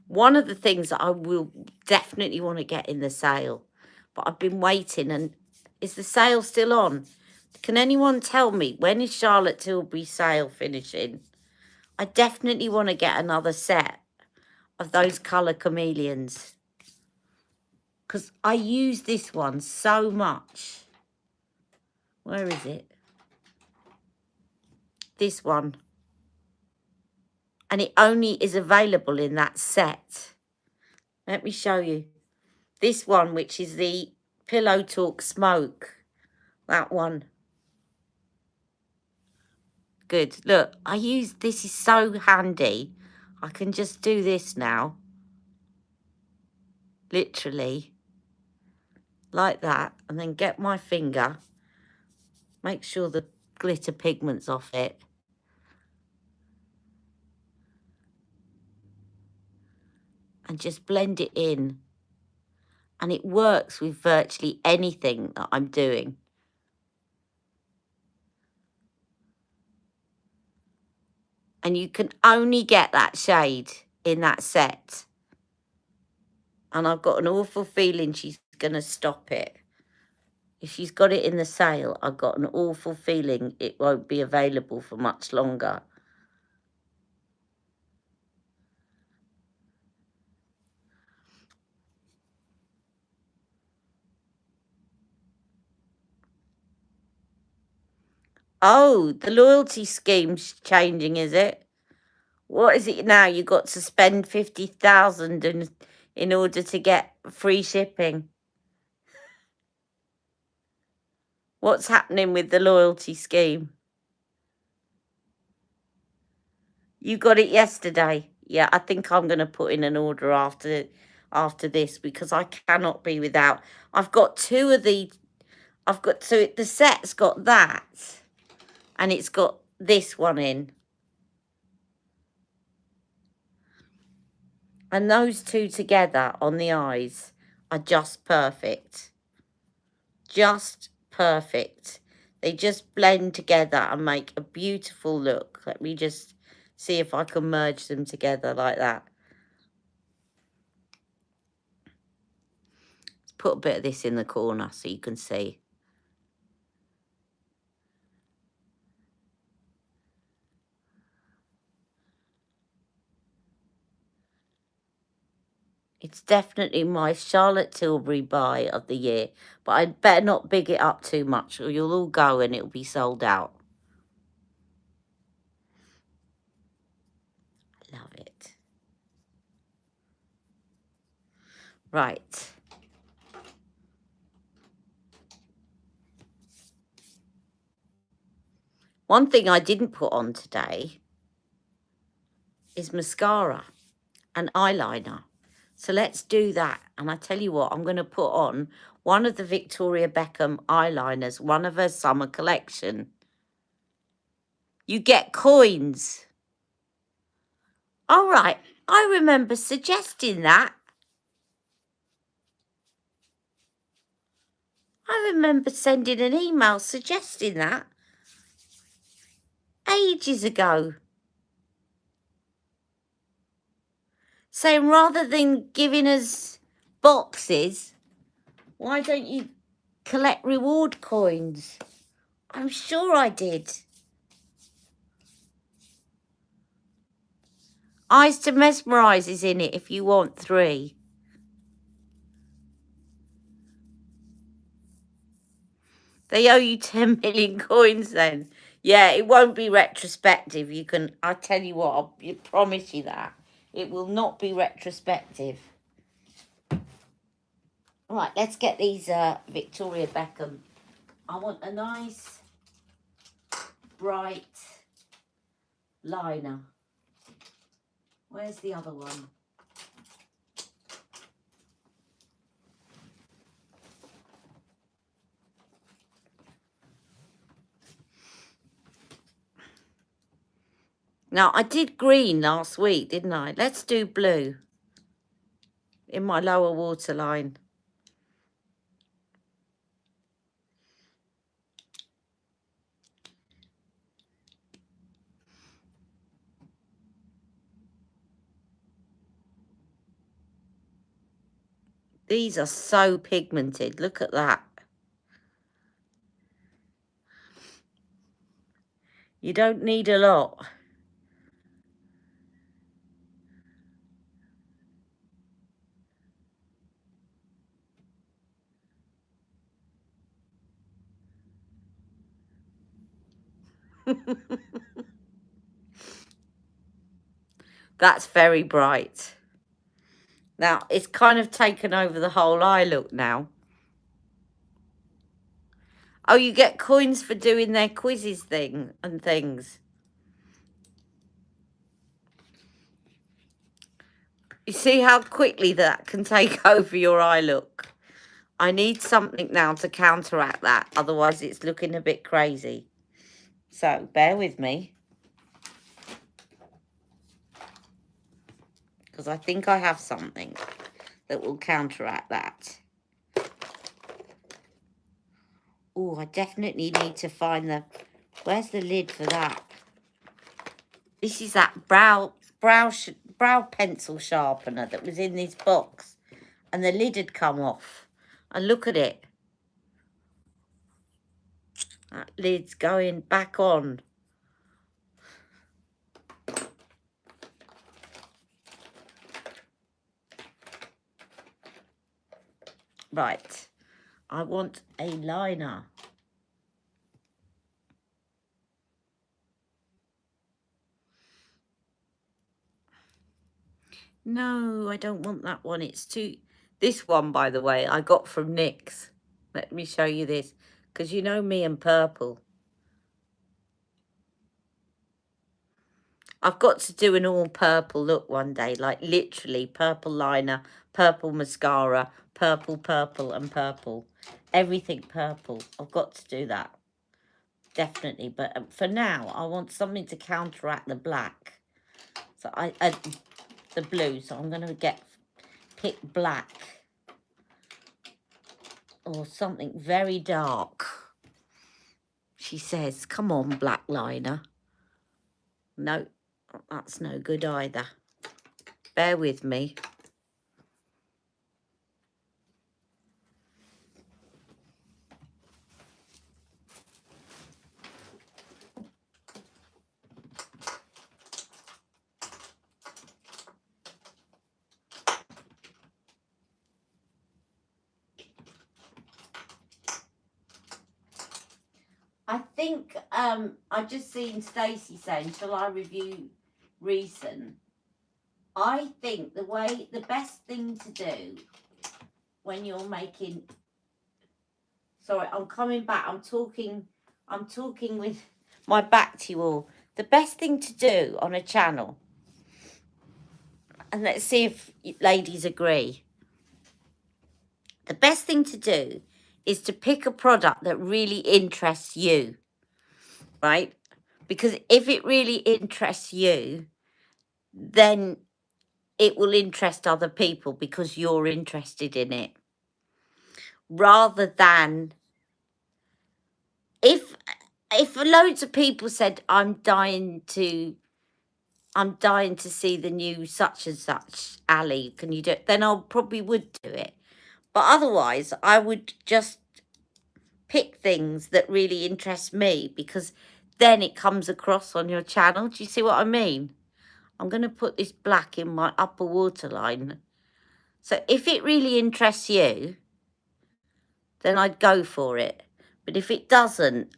One of the things that I will definitely want to get in the sale, but I've been waiting, and is the sale still on? Can anyone tell me, when is Charlotte Tilbury sale finishing? I definitely want to get another set of those colour chameleons, because I use this one so much. Where is it? This one. And it only is available in that set. Let me show you. This one, which is the Pillow Talk Smoke. That one. Good. Look, this is so handy. I can just do this now. Literally. Like that. And then get my finger. Make sure the glitter pigment's off it. And just blend it in. And it works with virtually anything that I'm doing. And you can only get that shade in that set. And I've got an awful feeling she's going to stop it. If she's got it in the sale, I've got an awful feeling it won't be available for much longer. Oh, the loyalty scheme's changing, is it? What is it now? You got to spend 50,000 in order to get free shipping. What's happening with the loyalty scheme? You got it yesterday. Yeah, I think I'm going to put in an order after this, because I cannot be without. I've got two of the. So the set's got that, and it's got this one in. And those two together on the eyes are just perfect. Just perfect. They just blend together and make a beautiful look. Let me just see if I can merge them together like that. Let's put a bit of this in the corner so you can see. It's definitely my Charlotte Tilbury buy of the year. But I'd better not big it up too much, or you'll all go and it'll be sold out. Love it. Right. One thing I didn't put on today is mascara and eyeliner. So let's do that. And I tell you what, I'm going to put on one of the Victoria Beckham eyeliners, one of her summer collection. You get coins. All right. I remember suggesting that. I remember sending an email suggesting that ages ago. Saying rather than giving us boxes, why don't you collect reward coins? I'm sure I did. Eyes to Mesmerise is in it if you want 3. They owe you 10 million coins then. Yeah, it won't be retrospective. I'll tell you what, I promise you that. It will not be retrospective. Right, let's get these Victoria Beckham. I want a nice, bright liner. Where's the other one? Now, I did green last week, didn't I? Let's do blue in my lower waterline. These are so pigmented. Look at that. You don't need a lot. That's very bright. Now, it's kind of taken over the whole eye look now. Oh, you get coins for doing their quizzes thing and things. You see how quickly that can take over your eye look? I need something now to counteract that. Otherwise, it's looking a bit crazy. So, bear with me. Because I think I have something that will counteract that. Oh, I definitely need to find the... Where's the lid for that? This is that brow pencil sharpener that was in this box. And the lid had come off. And look at it. That lid's going back on. Right. I want a liner. No, I don't want that one. It's too... This one, by the way, I got from NYX. Let me show you this. Because you know me and purple. I've got to do an all purple look one day. Like literally purple liner, purple mascara, purple, and purple. Everything purple. I've got to do that. Definitely. But for now, I want something to counteract the black. So the blue. So I'm going to pick black. Or something very dark. She says, come on, black liner. No, that's no good either. Bear with me. I think I just seen Stacey saying, shall I review recent? I think the best thing to do when you're making... Sorry, I'm coming back. I'm talking with my back to you all. The best thing to do on a channel, and let's see if ladies agree. The best thing to do is to pick a product that really interests you, right? Because if it really interests you, then it will interest other people because you're interested in it. Rather than if loads of people said, I'm dying to see the new such and such, Ali, can you do it? Then I probably would do it. But otherwise, I would just pick things that really interest me, because then it comes across on your channel. Do you see what I mean? I'm going to put this black in my upper waterline. So if it really interests you, then I'd go for it. But if it doesn't,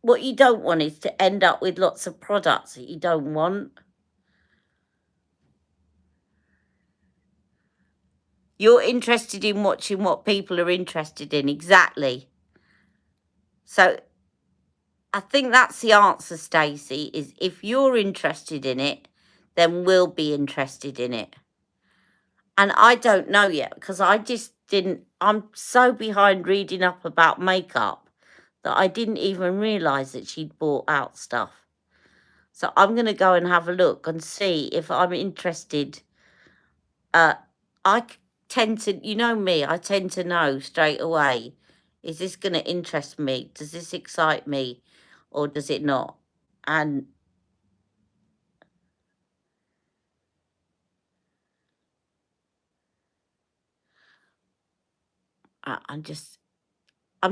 what you don't want is to end up with lots of products that you don't want. You're interested in watching what people are interested in, exactly. So I think that's the answer, Stacey, is if you're interested in it, then we'll be interested in it. And I don't know yet, because I just didn't... I'm so behind reading up about makeup that I didn't even realise that she'd bought out stuff. So I'm going to go and have a look and see if I'm interested. I tend to, you know me, I tend to know straight away, is this going to interest me? Does this excite me? Or does it not? And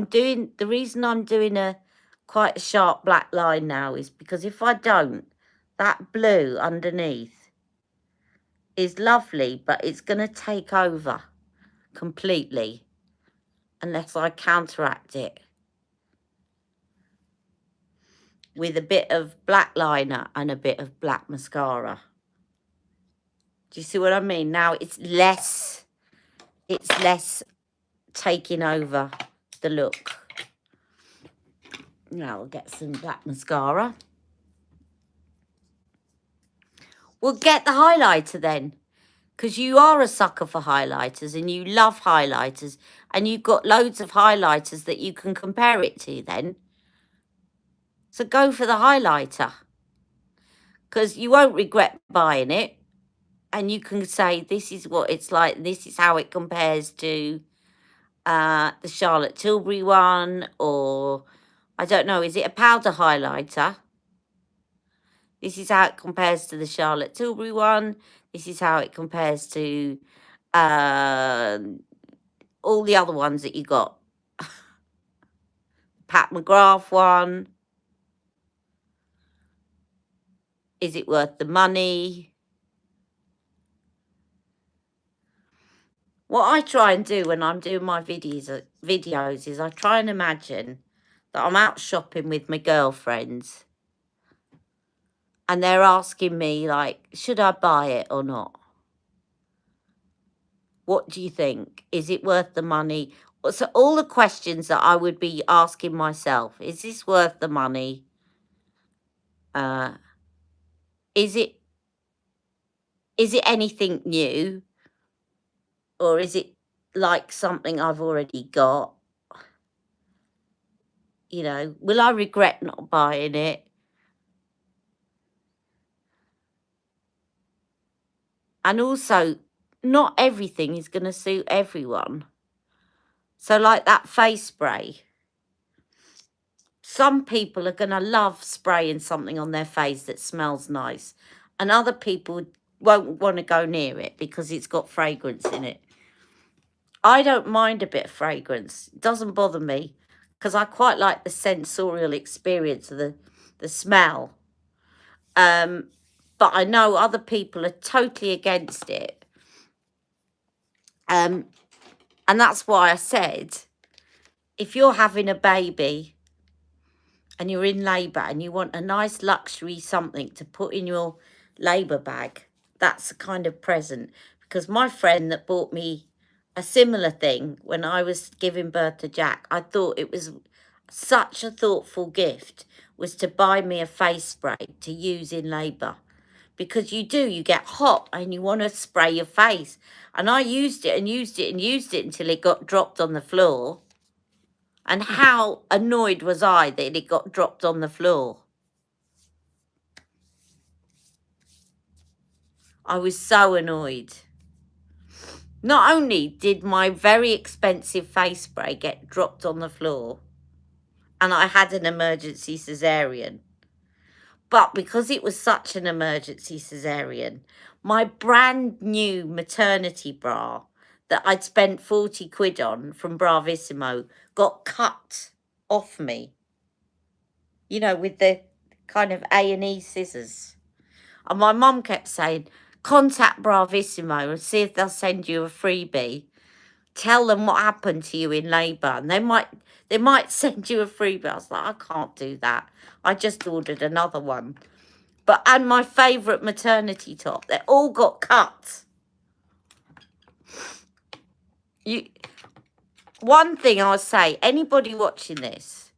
the reason I'm doing quite a sharp black line now is because if I don't, that blue underneath is lovely, but it's going to take over completely unless I counteract it with a bit of black liner and a bit of black mascara. Do you see what I mean? Now it's less taking over the look. Now I'll get some black mascara. We'll get the highlighter then, because you are a sucker for highlighters and you love highlighters and you've got loads of highlighters that you can compare it to then. So go for the highlighter, because you won't regret buying it. And you can say, this is what it's like. This is how it compares to the Charlotte Tilbury one, or I don't know, is it a powder highlighter? This is how it compares to the Charlotte Tilbury one. This is how it compares to all the other ones that you got. Pat McGrath one. Is it worth the money? What I try and do when I'm doing my videos is I try and imagine that I'm out shopping with my girlfriends and they're asking me, like, should I buy it or not? What do you think? Is it worth the money? So all the questions that I would be asking myself, is this worth the money? Is it anything new? Or is it like something I've already got? You know, will I regret not buying it? And also, not everything is going to suit everyone. So like that face spray, some people are going to love spraying something on their face that smells nice. And other people won't want to go near it because it's got fragrance in it. I don't mind a bit of fragrance. It doesn't bother me because I quite like the sensorial experience of the smell. But I know other people are totally against it. And that's why I said, if you're having a baby and you're in labour and you want a nice luxury something to put in your labour bag, that's a kind of present. Because my friend that bought me a similar thing when I was giving birth to Jack, I thought it was such a thoughtful gift, was to buy me a face spray to use in labour. Because you get hot and you want to spray your face. And I used it and used it and used it until it got dropped on the floor. And how annoyed was I that it got dropped on the floor? I was so annoyed. Not only did my very expensive face spray get dropped on the floor, and I had an emergency cesarean, but because it was such an emergency cesarean, my brand new maternity bra that I'd spent 40 quid on from Bravissimo got cut off me. You know, with the kind of A&E scissors. And my mum kept saying, contact Bravissimo and see if they'll send you a freebie. Tell them what happened to you in labour, and they might send you a freebie. I was like, I can't do that. I just ordered another one. And my favourite maternity top, they all got cut. One thing I'll say, anybody watching this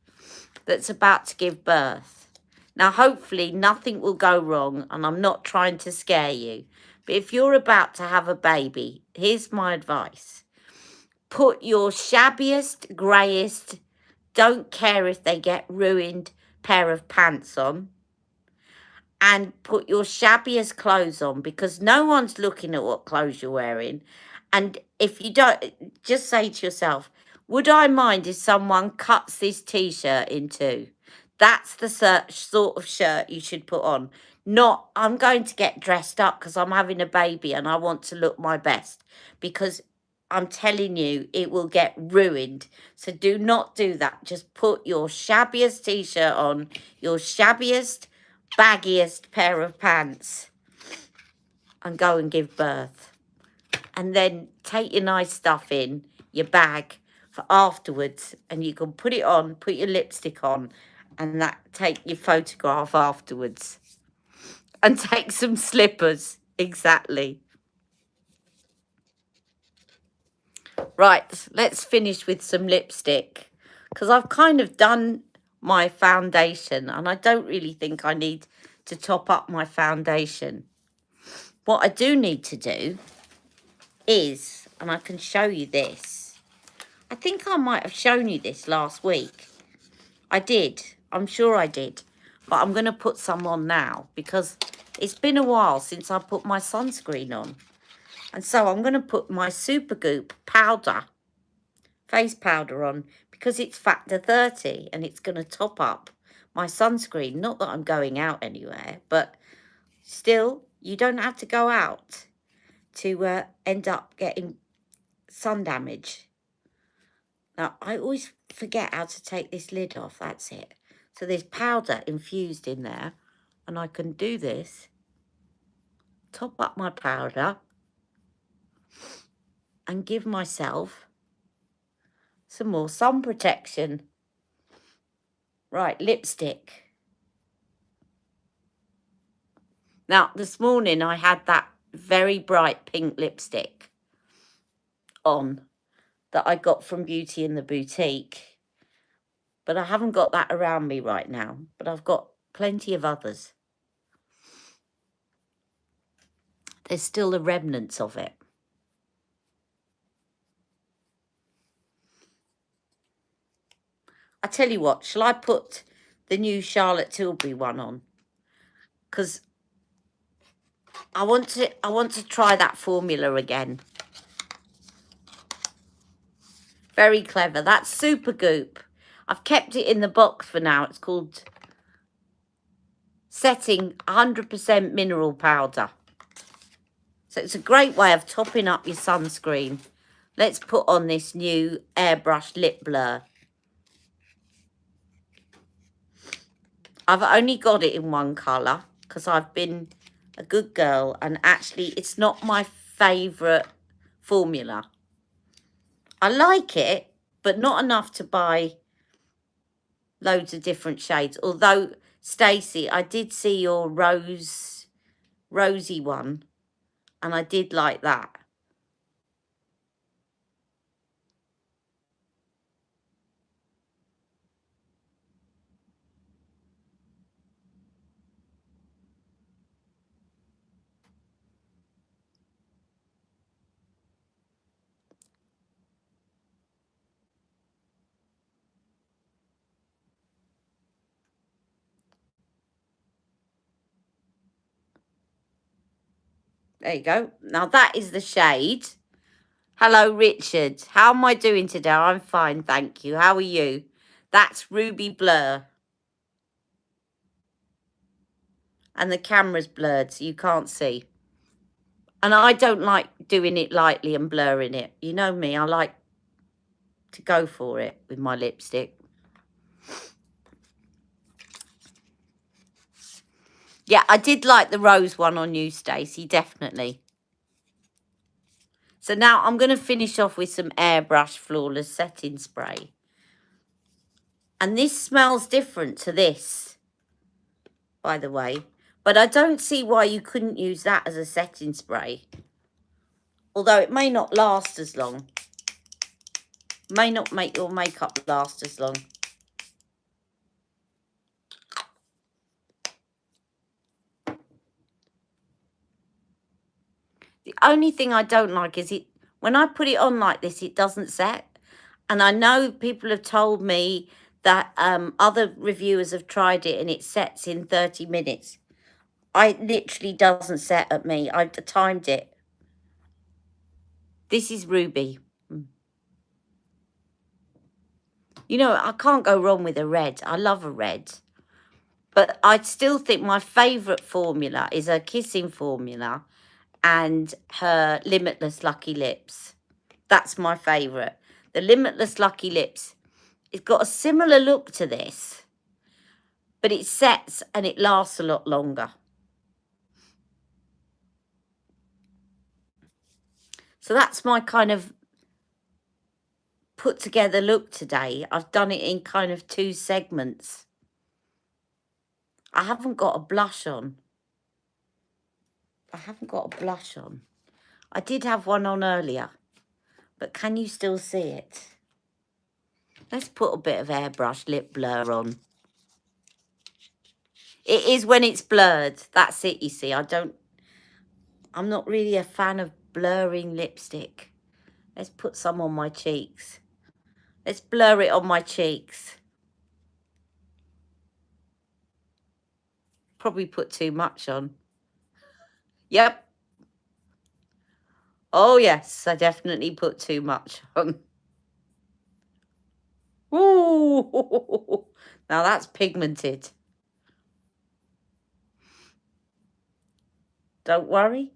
that's about to give birth, now hopefully nothing will go wrong and I'm not trying to scare you, but if you're about to have a baby, here's my advice. Put your shabbiest, greyest Don't care if they get ruined pair of pants on. And put your shabbiest clothes on, because no one's looking at what clothes you're wearing. And if you don't, just say to yourself, would I mind if someone cuts this t-shirt in two? That's the sort of shirt you should put on. Not, I'm going to get dressed up because I'm having a baby and I want to look my best. Because I'm telling you, it will get ruined. So do not do that. Just put your shabbiest t-shirt on, your shabbiest, baggiest pair of pants, and go and give birth. And then take your nice stuff in your bag for afterwards, and you can put it on, put your lipstick on, and take your photograph afterwards. And take some slippers. Exactly. Right, let's finish with some lipstick, because I've kind of done my foundation and I don't really think I need to top up my foundation. What I do need to do is, and I can show you this, I think I might have shown you this last week. I did, I'm sure I did, but I'm going to put some on now because it's been a while since I put my sunscreen on. And so I'm going to put my Supergoop powder, face powder on, because it's factor 30 and it's going to top up my sunscreen. Not that I'm going out anywhere, but still, you don't have to go out to end up getting sun damage. Now, I always forget how to take this lid off. That's it. So there's powder infused in there, and I can do this, top up my powder, and give myself some more sun protection. Right, lipstick. Now, this morning I had that very bright pink lipstick on that I got from Beauty in the Boutique. But I haven't got that around me right now. But I've got plenty of others. There's still the remnants of it. I tell you what, shall I put the new Charlotte Tilbury one on? Because I want to try that formula again. Very clever. That's Supergoop. I've kept it in the box for now. It's called Setting 100% Mineral Powder. So it's a great way of topping up your sunscreen. Let's put on this new airbrush lip blur. I've only got it in one colour because I've been a good girl, and actually it's not my favourite formula. I like it, but not enough to buy loads of different shades. Although, Stacey, I did see your rosy one, and I did like that. There you go. Now that is the shade. Hello, Richard. How am I doing today? I'm fine, thank you. How are you? That's Ruby Blur. And the camera's blurred, so you can't see. And I don't like doing it lightly and blurring it. You know me, I like to go for it with my lipstick. Yeah, I did like the rose one on you, Stacey, definitely. So now I'm going to finish off with some Airbrush Flawless Setting Spray. And this smells different to this, by the way. But I don't see why you couldn't use that as a setting spray. Although it may not last as long. May not make your makeup last as long. The only thing I don't like is when I put it on like this, it doesn't set. And I know people have told me that other reviewers have tried it and it sets in 30 minutes. I literally doesn't set at me. I timed it. This is Ruby. You know, I can't go wrong with a red. I love a red. But I still think my favourite formula is her kissing formula and her Limitless Lucky Lips. That's my favourite. The Limitless Lucky Lips, it's got a similar look to this, but it sets and it lasts a lot longer. So that's my kind of put together look today. I've done it in kind of 2 segments. I haven't got a blush on. I did have one on earlier, but can you still see it? Let's put a bit of airbrush lip blur on. It is when it's blurred. That's it, you see. I'm not really a fan of blurring lipstick. Let's put some on my cheeks. Let's blur it on my cheeks. Probably put too much on. Yep. Oh, yes, I definitely put too much on. Ooh, now that's pigmented. Don't worry,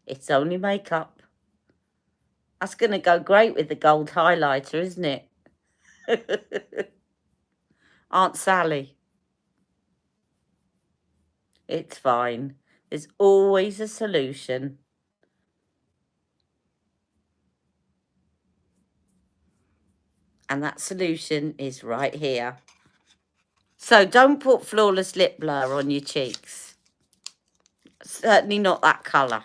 it's only makeup. That's going to go great with the gold highlighter, isn't it? Aunt Sally. It's fine. There's always a solution. And that solution is right here. So don't put flawless lip blur on your cheeks. Certainly not that colour.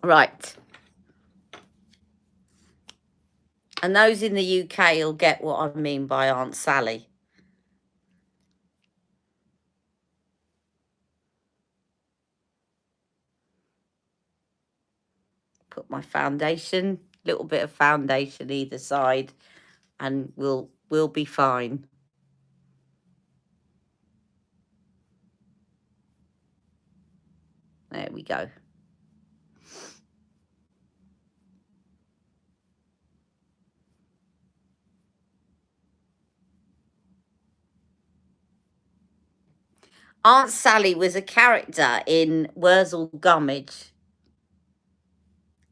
Right. And those in the UK will get what I mean by Aunt Sally. Put my foundation, little bit of foundation either side, and we'll be fine. There we go. Aunt Sally was a character in Wurzel Gummidge.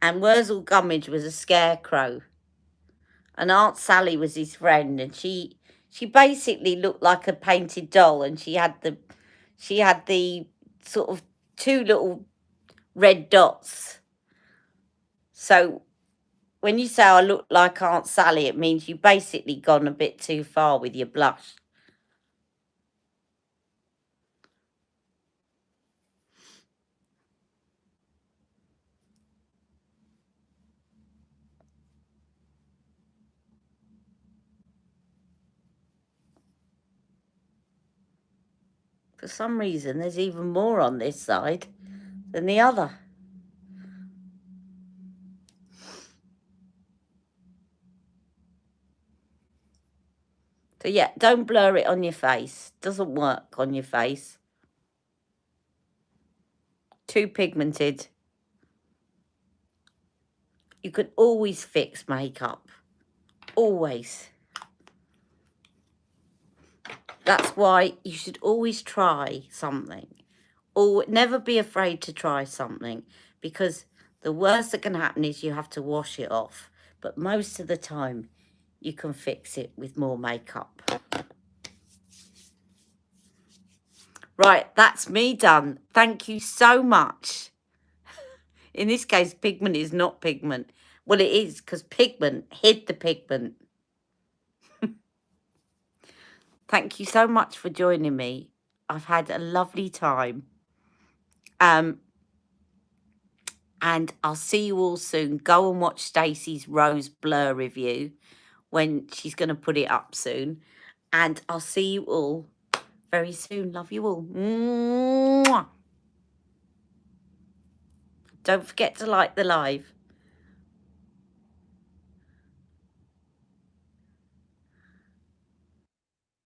And Wurzel Gummidge was a scarecrow. And Aunt Sally was his friend, and she basically looked like a painted doll, and she had the sort of 2 little red dots. So when you say I look like Aunt Sally, it means you've basically gone a bit too far with your blush. For some reason, there's even more on this side than the other. So yeah, don't blur it on your face. Doesn't work on your face. Too pigmented. You can always fix makeup. Always. That's why you should always try something. Or never be afraid to try something, because the worst that can happen is you have to wash it off. But most of the time, you can fix it with more makeup. Right, that's me done. Thank you so much. In this case, pigment is not pigment. Well, it is, because pigment hid the pigment. Thank you so much for joining me. I've had a lovely time. And I'll see you all soon. Go and watch Stacey's Rose Blur review when she's going to put it up soon. And I'll see you all very soon. Love you all. Mwah. Don't forget to like the live.